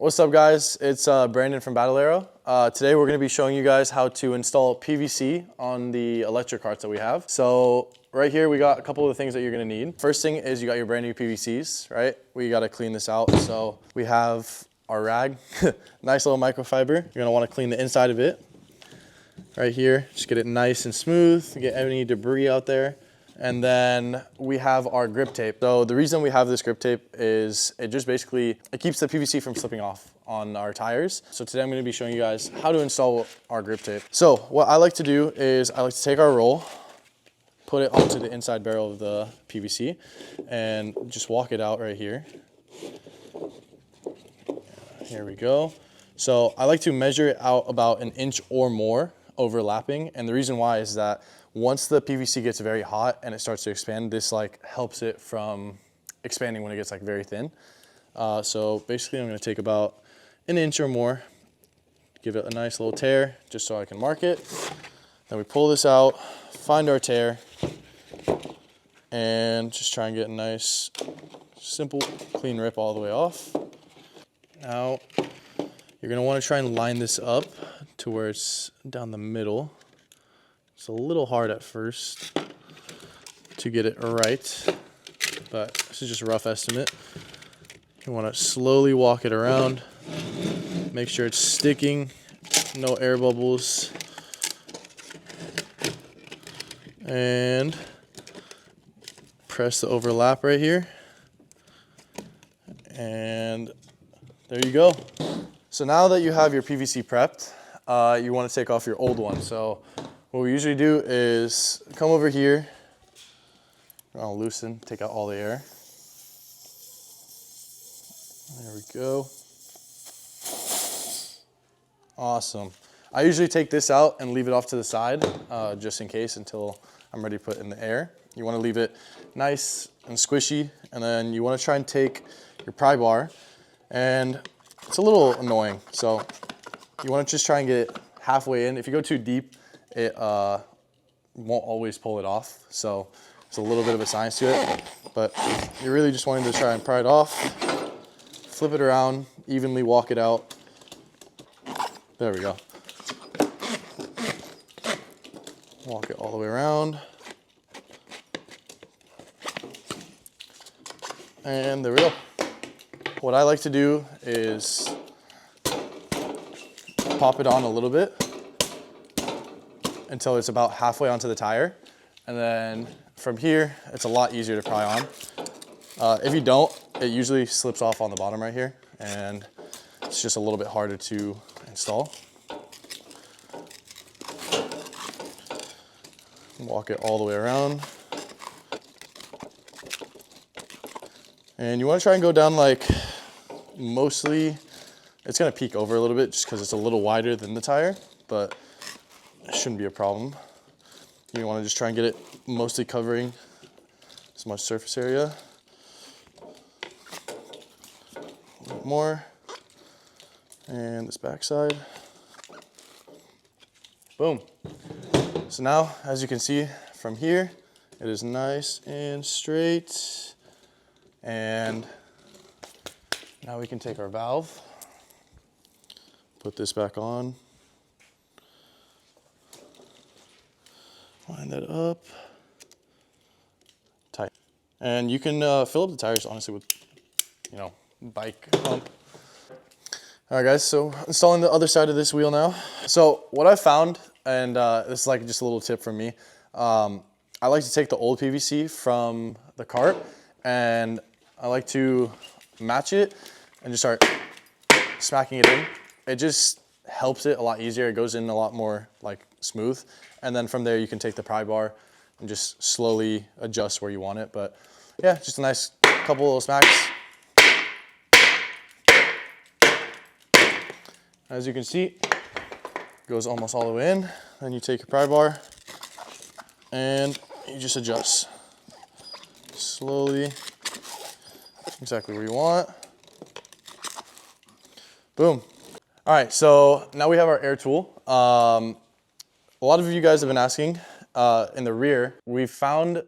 What's up guys, it's Brandon from Battle Arrow. Today we're going to be showing you guys how to install PVC on the electric carts that we have. So right here we got a couple of the things that you're going to need. First thing is you got your brand new PVCs, right? We got to clean this out. So we have our rag, nice little microfiber. You're going to want to clean the inside of it right here. Just get it nice and smooth, get any debris out there. And then we have our grip tape. So the reason we have this grip tape is it just basically, it keeps the PVC from slipping off on our tires. So today I'm gonna be showing you guys how to install our grip tape. So what I like to do is I like to take our roll, put it onto the inside barrel of the PVC and just walk it out right here. Here we go. So I like to measure it out about 1 inch or more overlapping. And the reason why is that once the PVC gets very hot and it starts to expand, this like helps it from expanding when it gets like very thin. So basically I'm gonna take about 1 inch or more, give it a nice little tear just so I can mark it. Then we pull this out, find our tear, and just try and get a nice, simple, clean rip all the way off. Now, you're gonna wanna try and line this up to where it's down the middle. It's a little hard at first to get it right, but this is just a rough estimate. You want to slowly walk it around, make sure it's sticking, no air bubbles, and press the overlap right here, and there you go. So now that you have your PVC prepped, you want to take off your old one. So what we usually do is come over here, I'll loosen, take out all the air. There we go. Awesome. I usually take this out and leave it off to the side, just in case until I'm ready to put it in the air. You want to leave it nice and squishy, and then you want to try and take your pry bar, and it's a little annoying. So you want to just try and get it halfway in. If you go too deep, it won't always pull it off. So it's a little bit of a science to it, but you're really just wanting to try and pry it off, flip it around, evenly walk it out. There we go. Walk it all the way around. And there we go. What I like to do is pop it on a little bit until it's about halfway onto the tire. And then from here, it's a lot easier to pry on. If you don't, it usually slips off on the bottom right here, and it's just a little bit harder to install. Walk it all the way around. And you want to try and go down like mostly, it's going to peek over a little bit just because it's a little wider than the tire, but it shouldn't be a problem. You want to just try and get it mostly covering as much surface area. A little bit more. And this back side. Boom. So now, as you can see from here, it is nice and straight. And now we can take our valve, put this back on, line that up, tight. And you can fill up the tires honestly with, bike pump. All right guys, so installing the other side of this wheel now. So what I found, and this is like just a little tip from me, I like to take the old PVC from the cart and I like to match it and just start smacking it in. It just helps it a lot easier. It goes in a lot more like smooth. And then from there you can take the pry bar and just slowly adjust where you want it. But yeah, just a nice couple little smacks. As you can see, it goes almost all the way in. Then you take your pry bar and you just adjust slowly, exactly where you want. Boom. All right, so now we have our air tool. A lot of you guys have been asking in the rear, we found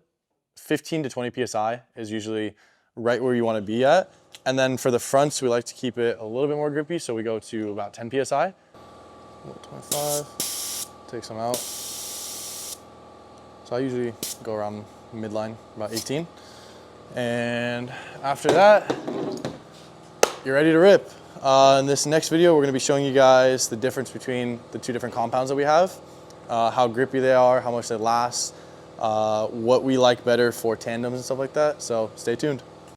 15 to 20 PSI is usually right where you want to be at. And then for the fronts, we like to keep it a little bit more grippy, so we go to about 10 PSI. 25, take some out. So I usually go around midline, about 18. And after that, you're ready to rip. In this next video, we're gonna be showing you guys the difference between the two different compounds that we have, how grippy they are, how much they last, what we like better for tandems and stuff like that. So stay tuned.